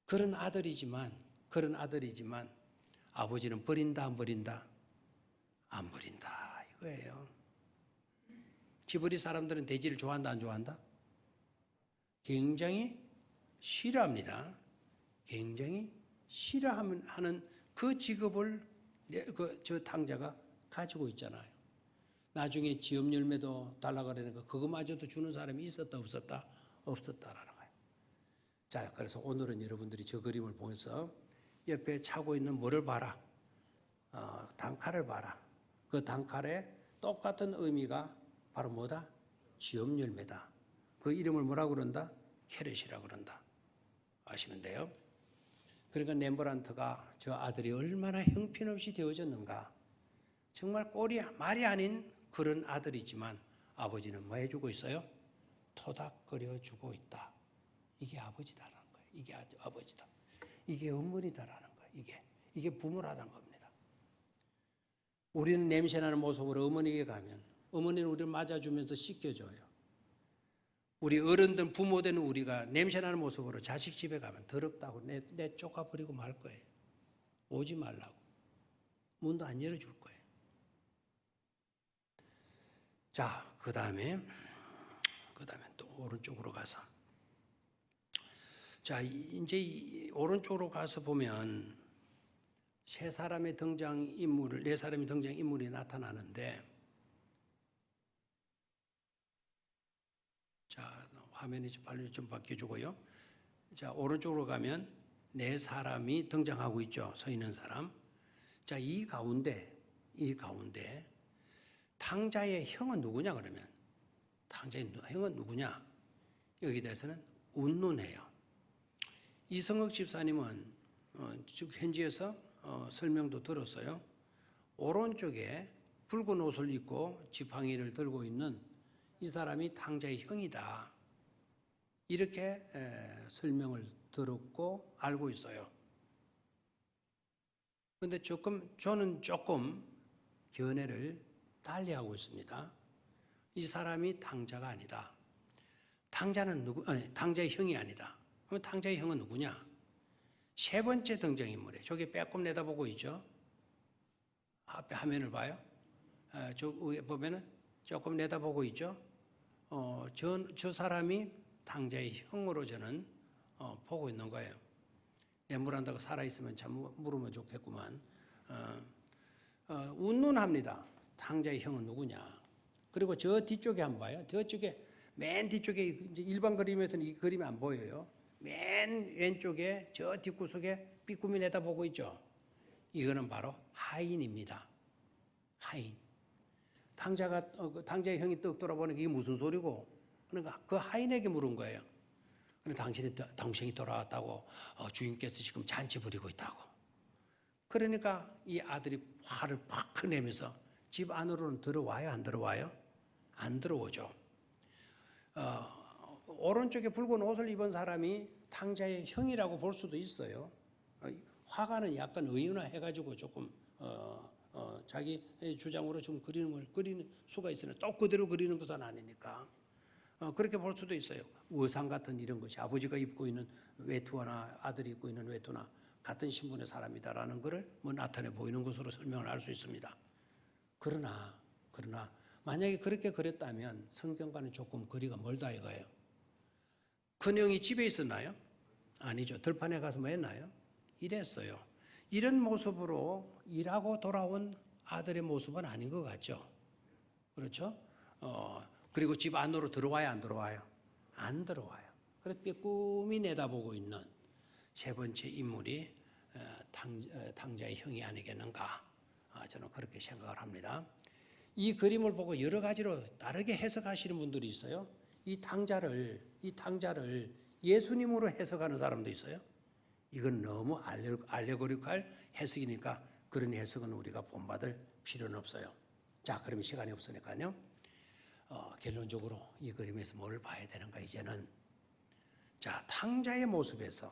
그런 아들이지만 아버지는 버린다 안 버린다? 안 버린다 이거예요. 지브리 사람들은 돼지를 좋아한다 안 좋아한다? 굉장히 싫어합니다. 굉장히 싫어하는 그 직업을 저 탕자가 가지고 있잖아요. 나중에 지엄열매도 달라고 그러니까 그거마저도 주는 사람이 있었다 없었다? 없었다라는 거예요. 자, 그래서 오늘은 여러분들이 저 그림을 보면서 옆에 차고 있는 뭐를 봐라? 단칼을 봐라. 그 단칼에 똑같은 의미가 바로 뭐다? 지엄열매다. 그 이름을 뭐라고 그런다? 캐럿이라고 그런다. 아시면 돼요. 그러니까 렘브란트가 저 아들이 얼마나 형편없이 되어졌는가. 정말 말이 아닌 그런 아들이지만 아버지는 뭐 해주고 있어요? 토닥거려주고 있다. 이게 아버지다라는 거예요. 이게 아버지다. 이게 어머니다라는 거예요. 이게 부모라는 겁니다. 우리는 냄새나는 모습으로 어머니에게 가면 어머니는 우리를 맞아주면서 씻겨줘요. 우리 어른들 부모 되는 우리가 냄새나는 모습으로 자식 집에 가면 더럽다고 내쫓아버리고 말 거예요. 오지 말라고. 문도 안 열어줄 거예요. 자, 그 다음에 또 오른쪽으로 가서. 자, 이제 오른쪽으로 가서 보면 네 사람의 등장인물이 나타나는데, 자, 화면이 빨리 좀 바뀌어주고요. 자, 오른쪽으로 가면 네 사람이 등장하고 있죠. 서 있는 사람. 자, 이 가운데 탕자의 형은 누구냐 그러면 탕자의 형은 누구냐? 여기 대해서는 운눈해요. 이성흑 집사님은 즉 현지에서 설명도 들었어요. 오른쪽에 붉은 옷을 입고 지팡이를 들고 있는 이 사람이 탕자의 형이다. 이렇게 설명을 들었고 알고 있어요. 그런데 저는 조금 견해를 달리하고 있습니다. 이 사람이 탕자가 아니다. 탕자의 형이 아니다. 그럼 탕자의 형은 누구냐? 세 번째 등장인물이에요. 저기 빼꼼 내다보고 있죠. 앞에 화면을 봐요. 저 위에 보면은 조금 내다보고 있죠. 저 사람이 탕자의 형으로 저는 보고 있는 거예요. 렘브란트가 살아있으면 참 물으면 좋겠구만. 운눈합니다. 탕자의 형은 누구냐. 그리고 저 뒤쪽에 한번 봐요. 맨 뒤쪽에 이제 일반 그림에서는 이 그림이 안 보여요. 맨 왼쪽에 저 뒷구석에 삐꾸미 내다보고 있죠. 이거는 바로 하인입니다. 하인. 탕자의 형이 떡 돌아보니까 이게 무슨 소리고? 그러니까 그 하인에게 물은 거예요. 당신이 돌아왔다고 주인께서 지금 잔치 부리고 있다고. 그러니까 이 아들이 화를 팍 내면서 집 안으로는 들어와요, 안 들어와요? 안 들어오죠. 오른쪽에 붉은 옷을 입은 사람이 탕자의 형이라고 볼 수도 있어요. 화가는 약간 의연화해가지고 조금 자기 주장으로 좀 그리는 수가 있으나 또 그대로 그리는 것은 아니니까 그렇게 볼 수도 있어요. 의상 같은 이런 것이 아버지가 입고 있는 외투나 아들이 입고 있는 외투나 같은 신분의 사람이다라는 것을 나타내 보이는 것으로 설명을 할 수 있습니다. 그러나 만약에 그렇게 그랬다면 성경과는 조금 거리가 멀다 이거예요. 큰형이 집에 있었나요? 아니죠. 들판에 가서 뭐 했나요? 일했어요. 이런 모습으로 일하고 돌아온 아들의 모습은 아닌 것 같죠. 그렇죠? 그리고 집 안으로 들어와요, 안 들어와요? 안 들어와요. 그래서 빼꼼히 내다보고 있는 세 번째 인물이 탕자의 형이 아니겠는가 저는 그렇게 생각을 합니다. 이 그림을 보고 여러 가지로 다르게 해석하시는 분들이 있어요. 이 탕자를 예수님으로 해석하는 사람도 있어요. 이건 너무 알레고리칼 해석이니까 그런 해석은 우리가 본받을 필요는 없어요. 자, 그러면 시간이 없으니까요. 결론적으로 이 그림에서 뭘 봐야 되는가 이제는. 자, 탕자의 모습에서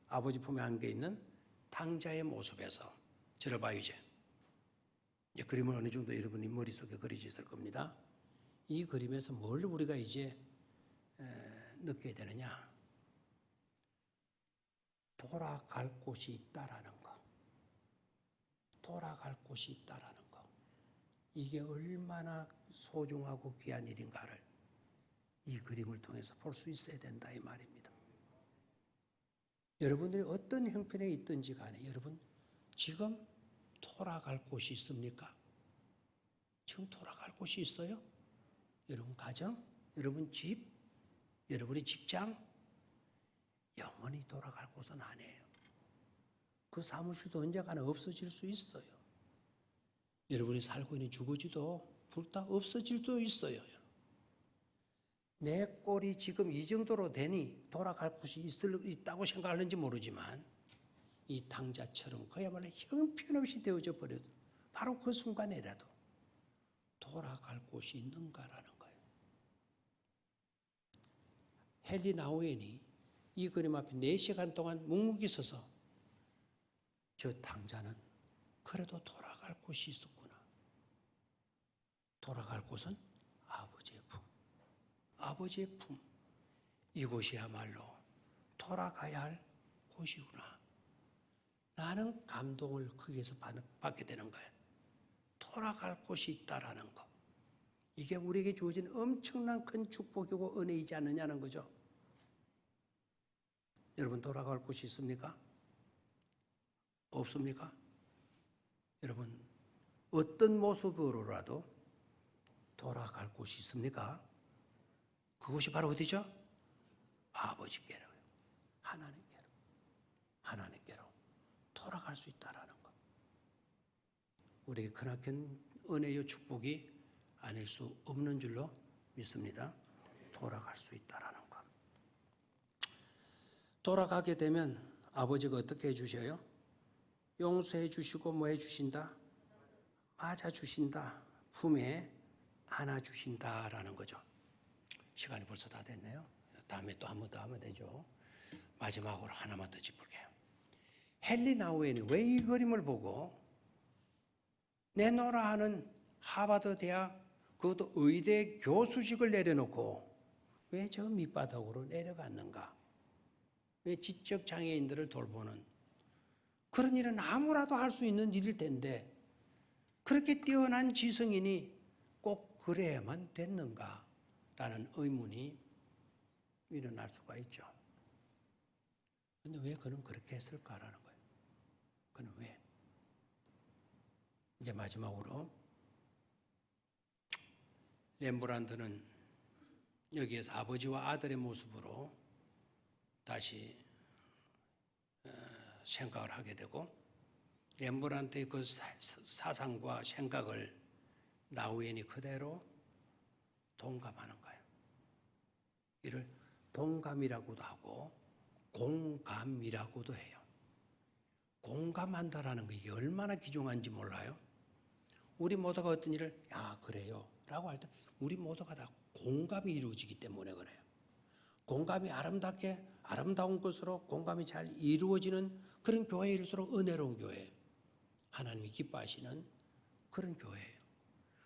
아버지 품에 안겨 있는 탕자의 모습에서 들어봐요 이제. 그림을 어느 정도 여러분이 머릿속에 그려져 있을 겁니다. 이 그림에서 뭘 우리가 이제 느껴야 되느냐. 돌아갈 곳이 있다라는 거. 돌아갈 곳이 있다라는 거. 이게 얼마나 소중하고 귀한 일인가를 이 그림을 통해서 볼 수 있어야 된다 이 말입니다. 여러분들이 어떤 형편에 있든지 간에 여러분 지금 돌아갈 곳이 있습니까? 지금 돌아갈 곳이 있어요? 여러분 가정, 여러분 집, 여러분의 직장, 영원히 돌아갈 곳은 아니에요. 그 사무실도 언젠가는 없어질 수 있어요. 여러분이 살고 있는 주거지도 불타 없어질 수도 있어요. 내 꼴이 지금 이 정도로 되니 돌아갈 곳이 있다고 생각하는지 모르지만 이 탕자처럼 그야말로 형편없이 되어져 버려도 바로 그 순간에라도 돌아갈 곳이 있는가라는 거예요. 헨리 나우엔이 이 그림 앞에 4시간 동안 묵묵히 서서 저 탕자는 그래도 돌아갈 곳이 있었구나. 돌아갈 곳은 아버지의 품. 아버지의 품. 이곳이야말로 돌아가야 할 곳이구나. 나는 감동을 거기에서 받게 되는 거예요. 돌아갈 곳이 있다라는 거. 이게 우리에게 주어진 엄청난 큰 축복이고 은혜이지 않느냐는 거죠. 여러분 돌아갈 곳이 있습니까? 없습니까? 여러분 어떤 모습으로라도 돌아갈 곳이 있습니까? 그곳이 바로 어디죠? 아버지께로요. 하나님께로 돌아갈 수 있다라는 것. 우리에게 크나큰 은혜요 축복이 아닐 수 없는 줄로 믿습니다. 돌아갈 수 있다라는 것. 돌아가게 되면 아버지가 어떻게 해주셔요? 용서해 주시고 뭐 해주신다? 맞아 주신다. 품에 안아 주신다라는 거죠. 시간이 벌써 다 됐네요. 다음에 또 한 번 더 하면 되죠. 마지막으로 하나만 더 짚을게요. 헨리 나우엔이 왜 이 그림을 보고 내노라 하는 하버드 대학 그것도 의대 교수직을 내려놓고 왜 저 밑바닥으로 내려갔는가? 왜 지적 장애인들을 돌보는 그런 일은 아무라도 할 수 있는 일일 텐데 그렇게 뛰어난 지성인이 꼭 그래야만 됐는가라는 의문이 일어날 수가 있죠. 그런데 왜 그는 그렇게 했을까라는 거예요. 그는 왜? 이제 마지막으로 렘브란트는 여기에서 아버지와 아들의 모습으로 다시 생각을 하게 되고 렘브란트의 그 사상과 생각을 나우엔이 그대로 동감하는 거예요. 이를 동감이라고도 하고 공감이라고도 해요. 공감한다라는 게 이게 얼마나 귀중한지 몰라요? 우리 모두가 어떤 일을 그래요 라고 할 때 우리 모두가 다 공감이 이루어지기 때문에 그래요. 공감이 아름다운 것으로 공감이 잘 이루어지는 그런 교회일수록 은혜로운 교회예요. 하나님이 기뻐하시는 그런 교회예요.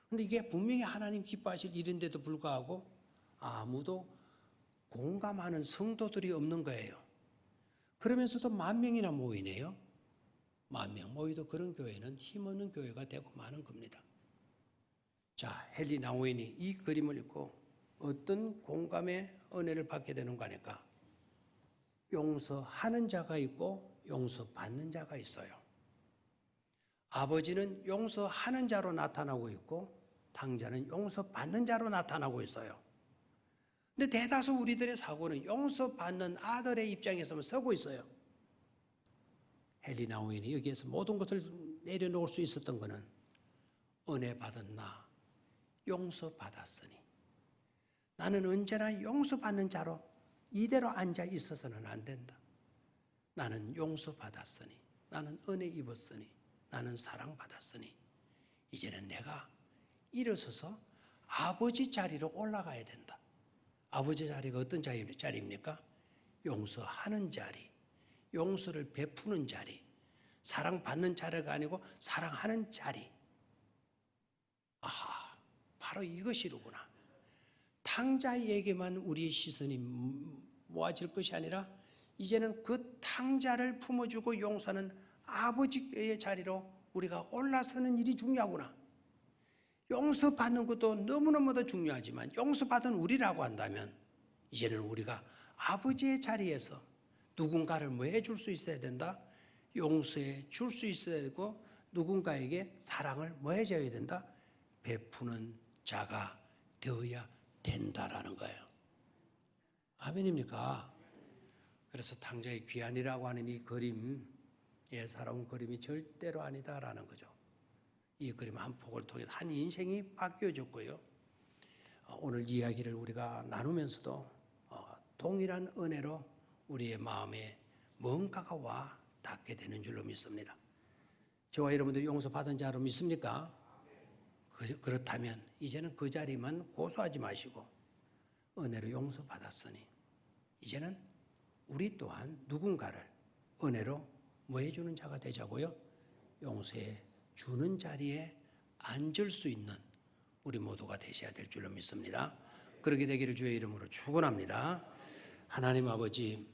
그런데 이게 분명히 하나님 기뻐하실 일인데도 불구하고 아무도 공감하는 성도들이 없는 거예요. 그러면서도 10,000명이나 모이네요. 10,000명 모이도 그런 교회는 힘없는 교회가 되고 마는 겁니다. 자, 헨리 나우엔이 이 그림을 읽고 어떤 공감의 은혜를 받게 되는 거니까 용서하는 자가 있고 용서받는 자가 있어요. 아버지는 용서하는 자로 나타나고 있고 탕자는 용서받는 자로 나타나고 있어요. 근데 대다수 우리들의 사고는 용서받는 아들의 입장에서만 서고 있어요. 헨리 나우엔이 여기에서 모든 것을 내려놓을 수 있었던 것은 은혜 받은 나 용서받았으니 나는 언제나 용서받는 자로 이대로 앉아 있어서는 안 된다. 나는 용서받았으니, 나는 은혜 입었으니, 나는 사랑받았으니 이제는 내가 일어서서 아버지 자리로 올라가야 된다. 아버지 자리가 어떤 자리입니까? 용서하는 자리, 용서를 베푸는 자리, 사랑받는 자리가 아니고 사랑하는 자리. 아하, 바로 이것이로구나. 탕자에게만 우리의 시선이 모아질 것이 아니라 이제는 그 탕자를 품어주고 용서하는 아버지의 자리로 우리가 올라서는 일이 중요하구나. 용서받는 것도 너무너무도 중요하지만 용서받은 우리라고 한다면 이제는 우리가 아버지의 자리에서 누군가를 뭐 해줄 수 있어야 된다? 용서해 줄 수 있어야 되고 누군가에게 사랑을 뭐 해줘야 된다? 베푸는 자가 되어야 된다라는 거예요. 아멘입니까? 그래서 탕자의 귀환이라고 하는 이 그림, 예사로운 그림이 절대로 아니다라는 거죠. 이 그림 한 폭을 통해서 한 인생이 바뀌어졌고요. 오늘 이야기를 우리가 나누면서도 동일한 은혜로 우리의 마음에 뭔가가 와 닿게 되는 줄로 믿습니다. 저와 여러분들이 용서받은 자로 믿습니까? 그렇다면 이제는 그 자리만 고수하지 마시고 은혜로 용서받았으니 이제는 우리 또한 누군가를 은혜로 뭐 해주는 자가 되자고요? 용서해 주는 자리에 앉을 수 있는 우리 모두가 되셔야 될 줄로 믿습니다. 그렇게 되기를 주의 이름으로 축원합니다. 하나님 아버지,